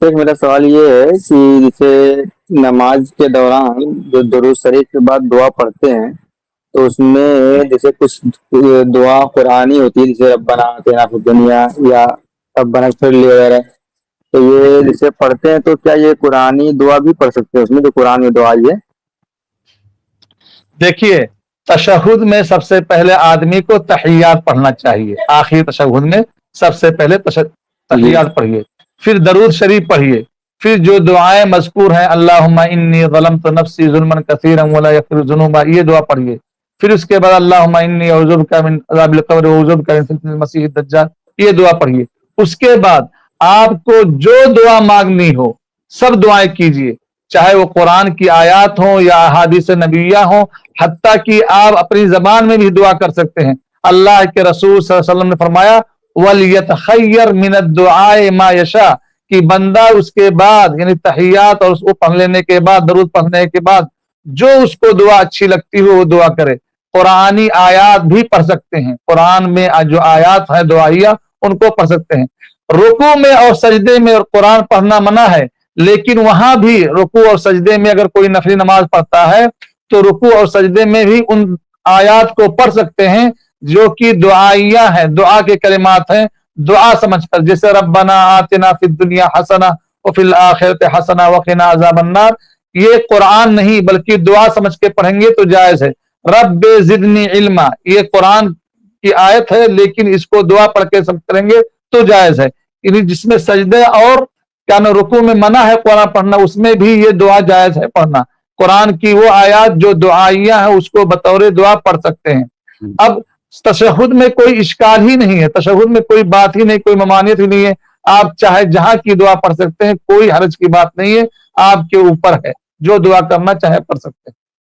ایک میرا سوال یہ ہے کہ جیسے نماز کے دوران جو درود شریف کے بعد دعا پڑھتے ہیں تو اس میں جیسے کچھ دعا قرآنی ہوتی ہے، جیسے ربنا آتنا فی الدنیا یا ربنا اغفر لی وغیرہ، تو یہ جیسے پڑھتے ہیں تو کیا یہ قرآنی دعا بھی پڑھ سکتے ہیں اس میں جو قرآن میں دعا ہے؟ دیکھیے، تشہد میں سب سے پہلے آدمی کو تحیات پڑھنا چاہیے. آخری تشہد میں سب سے پہلے تحیات پڑھیے، پھر درود شریف پڑھیے، پھر جو دعائیں مذکور ہیں اللہم انی ظلمت نفسی ظلما کثیرا ولا یغفر الذنوب، یہ دعا پڑھیے. پھر اس کے بعد اللہم انی اعوذ بک من عذاب القبر واعوذ بک من فتنة المسیح الدجال، یہ دعا پڑھیے. اس کے بعد آپ کو جو دعا مانگنی ہو سب دعائیں کیجیے، چاہے وہ قرآن کی آیات ہوں یا احادیث نبویہ ہوں، حتیٰ کہ آپ اپنی زبان میں بھی دعا کر سکتے ہیں. اللہ کے رسول صلی اللہ علیہ وسلم نے فرمایا وَلْيَتَخَيَّرْ مِنَ الدُّعَاءِ مَا يَشَاءُ، کہ بندہ اس کے بعد یعنی تحیات اور اس کو پڑھ لینے کے بعد درود پڑھنے کے بعد جو اس کو دعا اچھی لگتی ہو وہ دعا کرے. قرآنی آیات بھی پڑھ سکتے ہیں، قرآن میں جو آیات ہیں دعائیہ ان کو پڑھ سکتے ہیں. رکوع میں اور سجدے میں قرآن پڑھنا منع ہے، لیکن وہاں بھی رکوع اور سجدے میں اگر کوئی نفلی نماز پڑھتا ہے تو رکوع اور سجدے میں بھی ان آیات کو پڑھ سکتے ہیں جو کہ دعائیہ ہیں، دعا کے کلمات ہیں، دعا سمجھ کر، جیسے ربنا آتنا فی الدنیا حسنہ وفی الآخرۃ حسنہ وقنا عذاب النار. یہ قرآن نہیں بلکہ دعا سمجھ کے پڑھیں گے تو جائز ہے. رب زدنی علما، یہ قرآن کی آیت ہے لیکن اس کو دعا پڑھ کے سب کریں گے تو جائز ہے. یعنی جس میں سجدے اور کیا نا رکوع میں منع ہے قرآن پڑھنا، اس میں بھی یہ دعا جائز ہے پڑھنا. قرآن کی وہ آیات جو دعائیہ ہیں اس کو بطور دعا پڑھ سکتے ہیں. اب تشہد میں کوئی اشکال ہی نہیں ہے، تشہد میں کوئی بات ہی نہیں، کوئی ممانعت ہی نہیں ہے. آپ چاہے جہاں کی دعا پڑھ سکتے ہیں، کوئی حرج کی بات نہیں ہے، آپ کے اوپر ہے، جو دعا کرنا چاہے پڑھ سکتے ہیں.